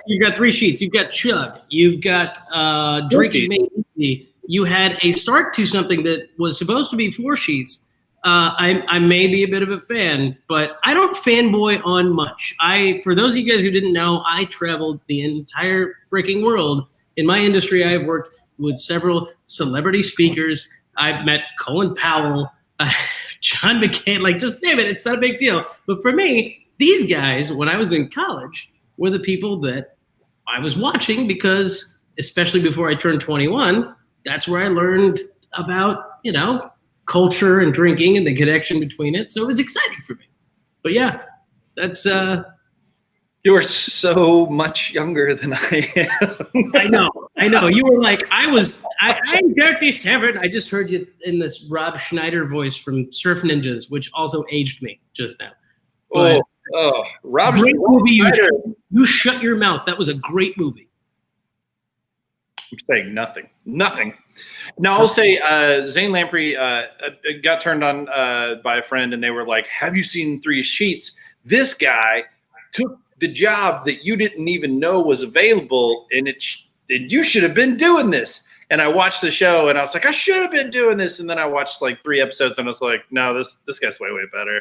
You've got Three Sheets. You've got Chug. You've got Drinking Made Easy. You had a start to something that was supposed to be Four Sheets. I may be a bit of a fan, but I don't fanboy on much. For those of you guys who didn't know, I traveled the entire freaking world. In my industry, I've worked with several celebrity speakers. I've met Colin Powell, John McCain, like just name it. It's not a big deal. But for me, these guys, when I was in college, were the people that I was watching because, especially before I turned 21, that's where I learned about, culture and drinking and the connection between it. So it was exciting for me. But yeah, that's you are so much younger than I am. I know. You were like, I'm 37. I just heard you in this Rob Schneider voice from Surf Ninjas, which also aged me just now. But Rob great movie. Schneider. You shut your mouth. That was a great movie. I'm saying nothing. Now I'll say Zane Lamprey got turned on by a friend, and they were like, "Have you seen Three Sheets? This guy took the job that you didn't even know was available, and you should have been doing this." And I watched the show, and I was like, "I should have been doing this." And then I watched like 3 episodes, and I was like, "No, this guy's way better.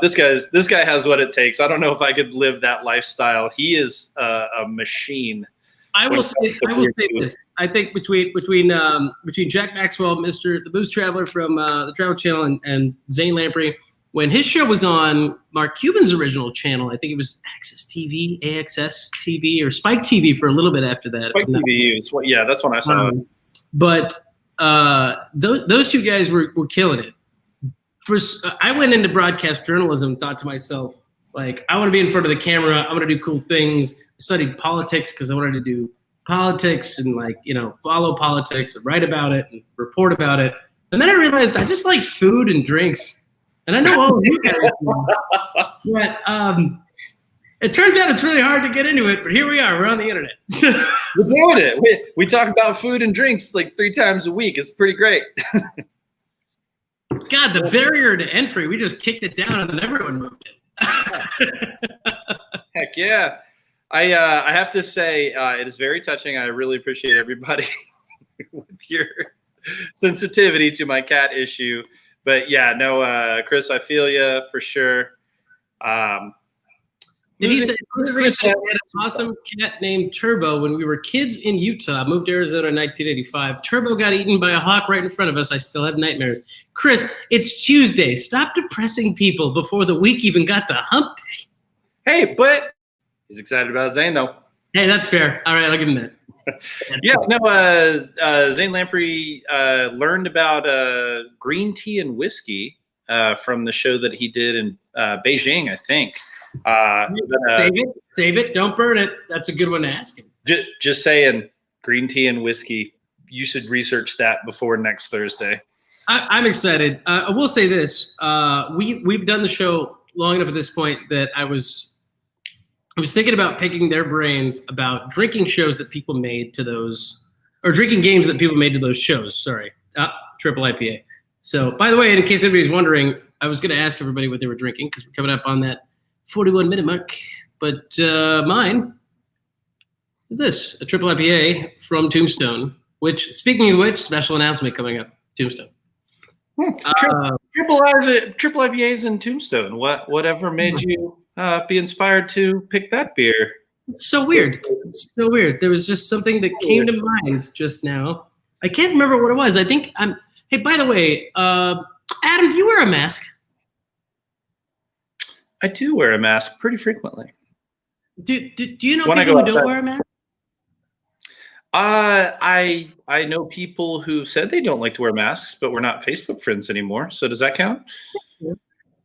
This guy has what it takes. I don't know if I could live that lifestyle. He is a machine." I will say this. I think between Jack Maxwell, the Booze Traveler from the Travel Channel, and Zane Lamprey, when his show was on Mark Cuban's original channel, I think it was AXS TV, or Spike TV for a little bit after that. Spike TV, yeah, that's when I saw it. But those two guys were killing it. I went into broadcast journalism, thought to myself, like, I want to be in front of the camera. I want to do cool things. I studied politics because I wanted to do politics and follow politics and write about it and report about it. And then I realized I just like food and drinks. And I know all of you guys do. But It turns out it's really hard to get into it, but here we are. We're on the internet. We're doing it. We talk about food and drinks like 3 times a week. It's pretty great. God, the barrier to entry, we just kicked it down and then everyone moved it. Heck yeah. I have to say, it is very touching. I really appreciate everybody with your sensitivity to my cat issue. But yeah, no, Chris, I feel you for sure. Did he say Chris had an awesome cat named Turbo when we were kids in Utah? Moved to Arizona in 1985. Turbo got eaten by a hawk right in front of us. I still have nightmares. Chris, it's Tuesday. Stop depressing people before the week even got to hump day. Hey, but he's excited about Zane though. Hey, that's fair. All right, I'll give him that. Yeah, no, Zane Lamprey learned about green tea and whiskey from the show that he did in Beijing, I think. Save it. Don't burn it. That's a good one to ask him. Just saying, green tea and whiskey. You should research that before next Thursday. I'm excited. I will say this: we've done the show long enough at this point that I was thinking about picking their brains about drinking shows that people made to those, or drinking games that people made to those shows. Sorry, triple IPA. So, by the way, in case anybody's wondering, I was going to ask everybody what they were drinking because we're coming up on that 41-minute mark. But mine is this, a triple IPA from Tombstone, which, speaking of which, special announcement coming up, Tombstone. Triple IPAs in Tombstone. Whatever made you be inspired to pick that beer? It's so weird. There was just something that came to mind just now. I can't remember what it was. I think I'm. Hey, by the way, Adam, do you wear a mask? I do wear a mask pretty frequently. Do you know people who don't wear a mask? I know people who said they don't like to wear masks, but we're not Facebook friends anymore. So does that count?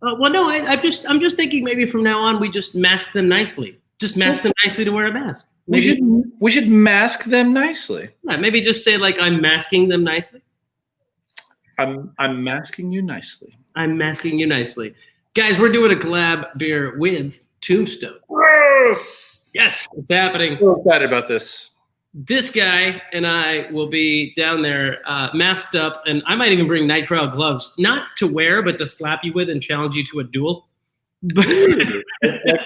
Well, no. I'm just thinking maybe from now on we just mask them nicely. Just mask them nicely to wear a mask. Maybe we should mask them nicely. Yeah, maybe just say like I'm masking them nicely. I'm masking you nicely. I'm masking you nicely. Guys, we're doing a collab beer with Tombstone. Yes, it's happening. So excited about this. This guy and I will be down there masked up, and I might even bring nitrile gloves, not to wear, but to slap you with and challenge you to a duel. Like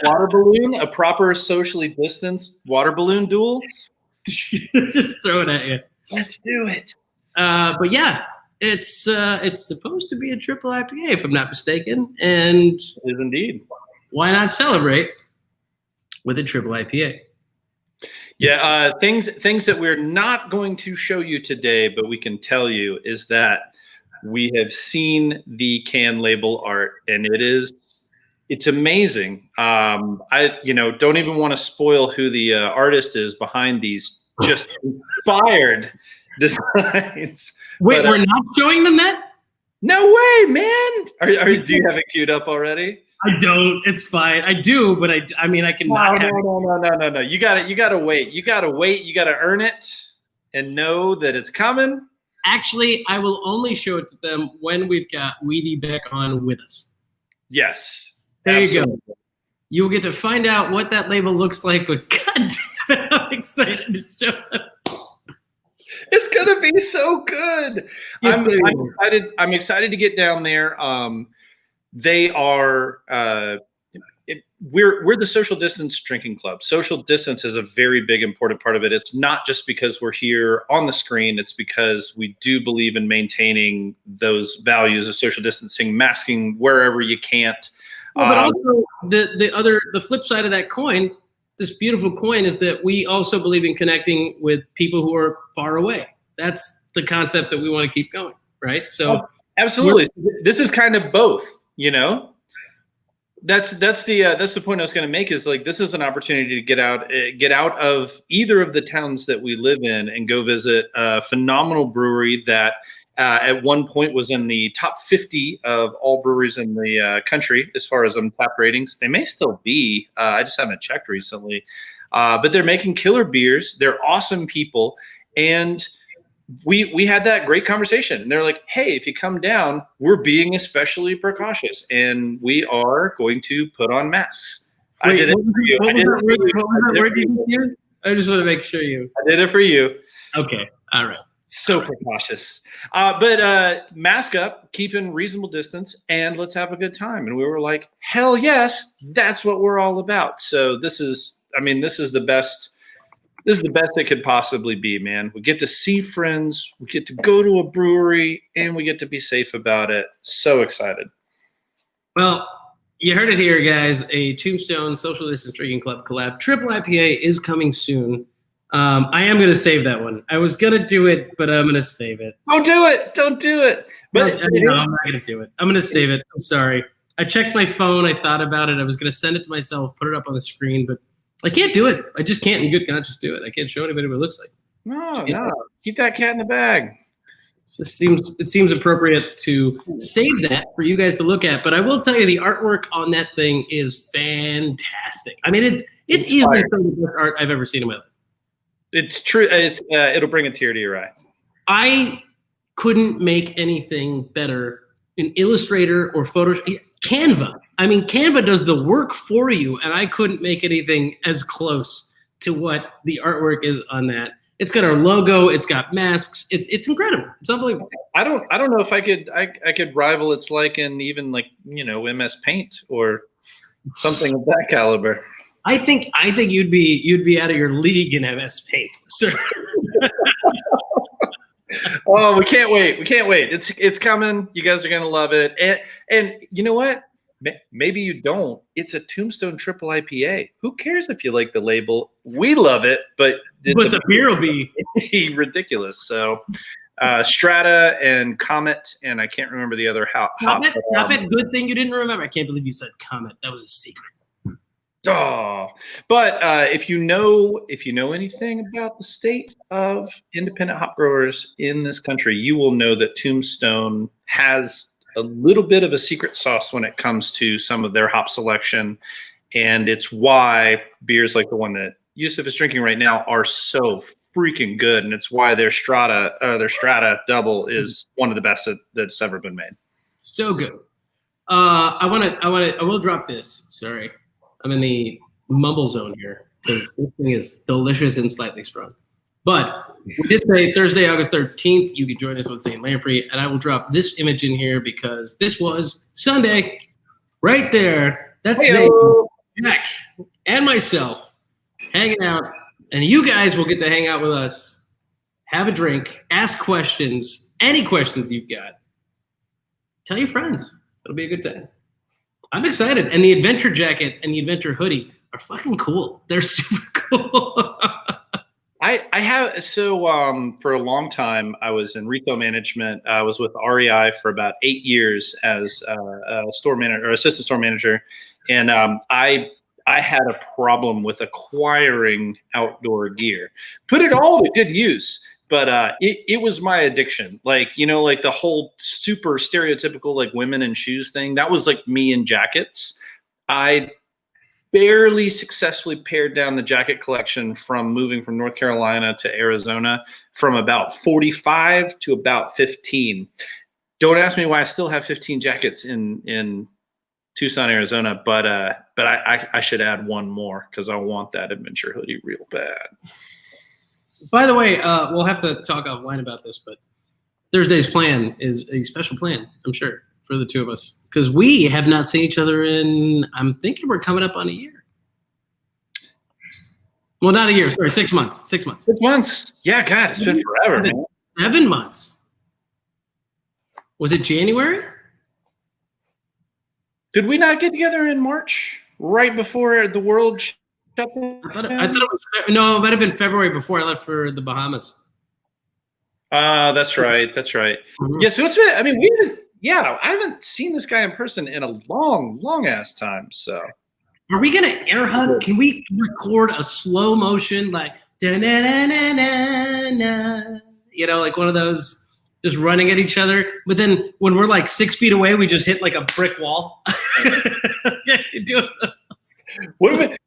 water balloon, a proper socially distanced water balloon duel. Just throw it at you. Let's do it. But yeah, it's supposed to be a triple IPA, if I'm not mistaken, and it is indeed. Why not celebrate with a triple IPA? Yeah, things that we're not going to show you today, but we can tell you is that we have seen the can label art, and it's amazing. I don't even want to spoil who the artist is behind these just inspired designs. Wait, we're not showing them that? No way, man! Do you have it queued up already? I don't. It's fine. I do, but I mean, I can not have it. No. You gotta wait. You gotta earn it and know that it's coming. Actually, I will only show it to them when we've got Weedy back on with us. Yes. There absolutely. You go. You will get to find out what that label looks like, but God damn it, I'm excited to show them. It's gonna be so good. I'm excited to get down there. They are we're the social distance drinking club. Social distance is a very big important part of it. It's not just because we're here on the screen. It's because we do believe in maintaining those values of social distancing, masking wherever you can't. Well, but also the flip side of that coin, this beautiful coin, is that we also believe in connecting with people who are far away. That's the concept that we want to keep going, right? So absolutely, this is kind of both. You know, that's the point I was going to make. Is like this is an opportunity to get out of either of the towns that we live in and go visit a phenomenal brewery that at one point was in the top 50 of all breweries in the country as far as tap ratings. They may still be. I just haven't checked recently, but they're making killer beers. They're awesome people, and we had that great conversation, and they're like, hey, if you come down, we're being especially precautious, and we are going to put on masks I did it what was for you. what I was did it that for word- you. what was I that did it word for you you. used? I just want to make sure you. I did it for you. Okay. All right. So precautious. But mask up, keeping reasonable distance, and let's have a good time. And we were like, hell yes, that's what we're all about. So this is the best. This is the best it could possibly be, man. We get to see friends, we get to go to a brewery, and we get to be safe about it. So excited. Well, you heard it here, guys. A Tombstone Social Distance Drinking Club collab. Triple IPA is coming soon. I am going to save that one. I was going to do it, but I'm going to save it. Don't do it. Don't do it. But No, I'm not going to do it. I'm going to save it. I'm sorry. I checked my phone. I thought about it. I was going to send it to myself, put it up on the screen, but I can't do it. I just can't in good conscience do it. I can't show anybody what it looks like. no. Keep that cat in the bag. It seems appropriate to save that for you guys to look at. But I will tell you, the artwork on that thing is fantastic. I mean, it's easily some of the best art I've ever seen in my life. It's true. It'll bring a tear to your eye. I couldn't make anything better in Illustrator or Photoshop. Canva. I mean, Canva does the work for you, and I couldn't make anything as close to what the artwork is on that. It's got our logo. It's got masks. It's incredible. It's unbelievable. I don't know if I could rival its like in even like MS Paint or something of that caliber. I think you'd be out of your league in MS Paint, sir. Oh, we can't wait. It's coming. You guys are gonna love it. And you know what? Maybe you don't. It's a Tombstone Triple IPA. Who cares if you like the label? We love it, but the beer will be ridiculous. So Strata and Comet, and I can't remember the other Comet. Good thing you didn't remember. I can't believe you said Comet. That was a secret. Oh, but if you know anything about the state of independent hop growers in this country, you will know that Tombstone has a little bit of a secret sauce when it comes to some of their hop selection, and it's why beers like the one that Yusuf is drinking right now are so freaking good, and it's why their Strata Double is one of the best that's ever been made. So good. I will drop this. Sorry. I'm in the mumble zone here because this thing is delicious and slightly strong. But we did say Thursday, August 13th, you could join us with Zane Lamprey, and I will drop this image in here because this was Sunday right there. That's Zane, Jack, and myself hanging out, and you guys will get to hang out with us, have a drink, ask questions, any questions you've got. Tell your friends. It'll be a good time. I'm excited. And the adventure jacket and the adventure hoodie are fucking cool. They're super cool. I have for a long time I was in retail management. I was with REI for about 8 years as a store manager or assistant store manager, and I had a problem with acquiring outdoor gear. Put it all to good use, but it was my addiction. Like the whole super stereotypical like women in shoes thing. That was like me in jackets. I barely successfully pared down the jacket collection from moving from North Carolina to Arizona from about 45 to about 15. Don't ask me why I still have 15 jackets in Tucson, Arizona, but I should add one more because I want that adventure hoodie real bad. By the way, we'll have to talk offline about this, but Thursday's plan is a special plan, I'm sure, for the two of us. Because we have not seen each other in, I'm thinking we're coming up on a year. Well, not a year, sorry, 6 months. 6 months. 6 months. Yeah, God, it's been forever, man. 7 months. Was it January? Did we not get together in March, right before the world shut down? I thought it was, no, it might have been February before I left for the Bahamas. That's right. Mm-hmm. Yeah, so it's been, I mean, I haven't seen this guy in person in a long ass time. So, are we gonna air hug? Can we record a slow motion like da-na-na-na-na-na? Like one of those just running at each other? But then when we're like 6 feet away, we just hit like a brick wall.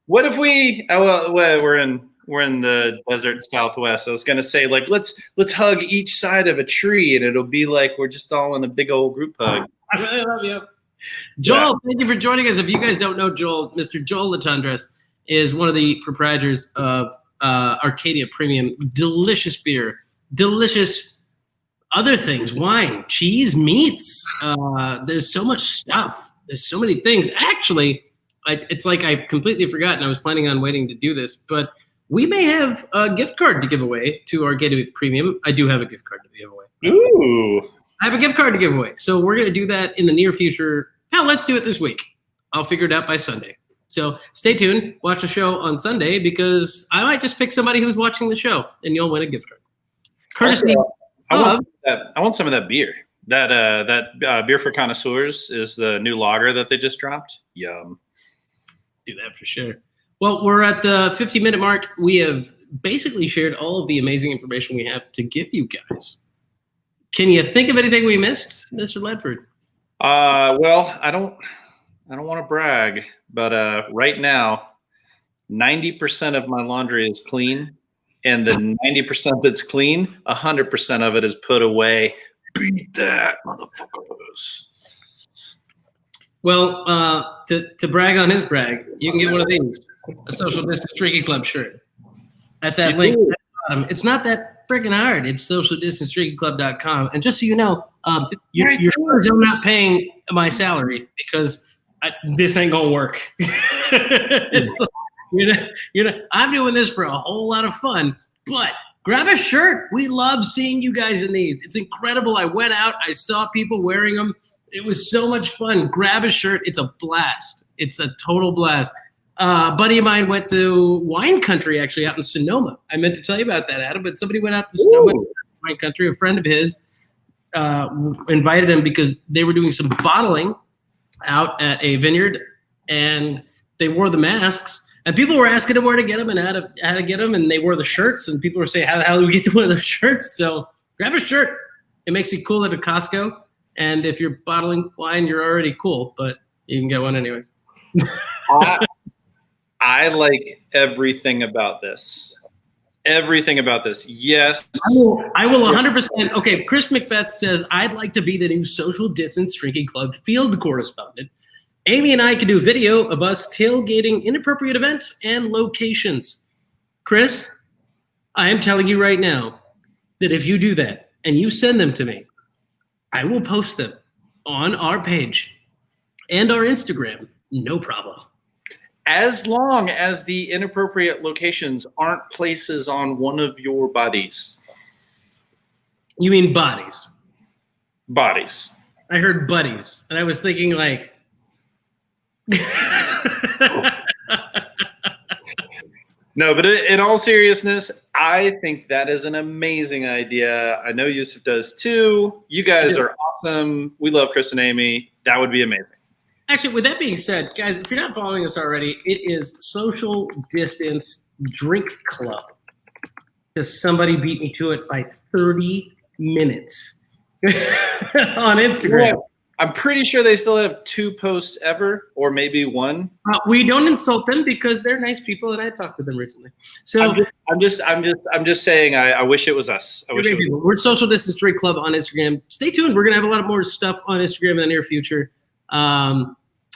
What if we? We're in the desert Southwest. I was gonna say like let's hug each side of a tree, and it'll be like we're just all in a big old group hug. I really love you. Joel, thank you for joining us. If you guys don't know Joel, Mr. Joel Latundras is one of the proprietors of Arcadia Premium. Delicious beer, delicious other things, wine, cheese, meats. There's so much stuff. There's so many things. Actually, it's like I completely forgotten. I was planning on waiting to do this, but we may have a gift card to give away to Arcadia Premium. I do have a gift card to give away. Ooh. I have a gift card to give away. So we're going to do that in the near future. Hell, let's do it this week. I'll figure it out by Sunday. So stay tuned. Watch the show on Sunday because I might just pick somebody who's watching the show and you'll win a gift card. Courtesy I want some of that beer. That beer for connoisseurs is the new lager that they just dropped. Yum. Do that for sure. Well, we're at the 50-minute mark. We have basically shared all of the amazing information we have to give you guys. Can you think of anything we missed, Mr. Ledford? Well, I don't want to brag, but right now, 90% of my laundry is clean, and the 90% that's clean, 100% of it is put away. Beat that, motherfuckers. Well, to brag on his brag, you can get one of these, a Social Distance Drinking Club shirt. At that link at the bottom. It's not that freaking hard. It's socialdistancedrinkingclub.com. And just so you know, you're sure I'm not paying my salary because this ain't gonna work. It's like, I'm doing this for a whole lot of fun, but grab a shirt. We love seeing you guys in these. It's incredible. I went out, I saw people wearing them. It was so much fun. Grab a shirt. It's a blast. It's a total blast. A buddy of mine went to wine country actually out in Sonoma. I meant to tell you about that, Adam, but somebody went out to Sonoma wine country. A friend of his invited him because they were doing some bottling out at a vineyard, and they wore the masks. And people were asking him where to get them and how to get them, and they wore the shirts. And people were saying, "How do we get to one of those shirts?" So grab a shirt. It makes you cool at a Costco. And if you're bottling wine, you're already cool, but you can get one anyways. I like everything about this. Everything about this. Yes. I will 100%. Okay, Chris Macbeth says, I'd like to be the new Social Distance Drinking Club field correspondent. Amy and I can do video of us tailgating inappropriate events and locations. Chris, I am telling you right now that if you do that and you send them to me, I will post them on our page and our Instagram. No problem. As long as the inappropriate locations aren't places on one of your bodies. You mean bodies? Bodies. I heard buddies, and I was thinking like... No, but in all seriousness, I think that is an amazing idea. I know Yusuf does too. You guys are awesome. We love Chris and Amy. That would be amazing. Actually, with that being said, guys, if you're not following us already, it is Social Distance Drink Club. Because somebody beat me to it by 30 minutes on Instagram. Yeah. I'm pretty sure they still have 2 posts ever, or maybe 1. We don't insult them because they're nice people, and I talked to them recently. So I'm just saying. I wish it was us. I wish it was. We're Social Distance Drink Club on Instagram. Stay tuned. We're gonna have a lot more stuff on Instagram in the near future.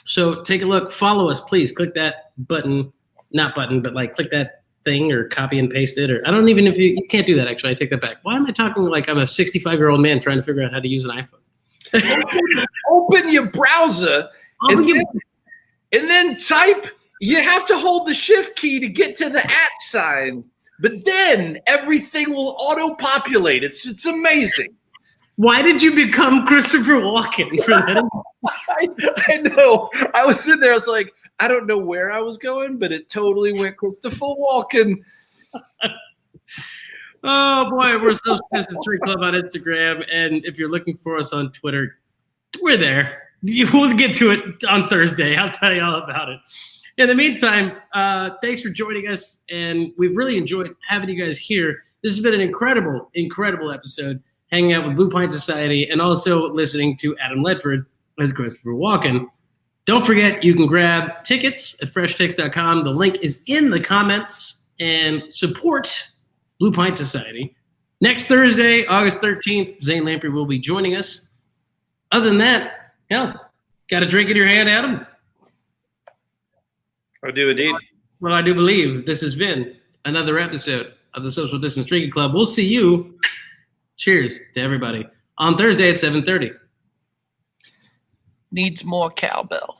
So take a look. Follow us, please. Click that button, not button, but like click that thing or copy and paste it. Or I don't even if you can't do that. Actually, I take that back. Why am I talking like I'm a 65-year-old man trying to figure out how to use an iPhone? Open your browser and then type. You have to hold the shift key to get to the @ sign, but then everything will auto-populate. It's amazing. Why did you become Christopher Walken for that? I know. I was sitting there. I was like, I don't know where I was going, but it totally went Christopher Walken. Oh boy, we're Social Distance Drink Club on Instagram, and if you're looking for us on Twitter, we're there. We'll get to it on Thursday. I'll tell you all about it. In the meantime, thanks for joining us, and we've really enjoyed having you guys here. This has been an incredible, incredible episode, hanging out with Blue Pint Society, and also listening to Adam Ledford as Christopher Walken. Don't forget, you can grab tickets at freshtix.com. The link is in the comments, and support Blue Pint Society. Next Thursday, August 13th, Zane Lamprey will be joining us. Other than that, hell, Got a drink in your hand, Adam? I do indeed. Well, I do believe this has been another episode of the Social Distance Drinking Club. We'll see you. Cheers to everybody on Thursday at 7:30. Needs more cowbell.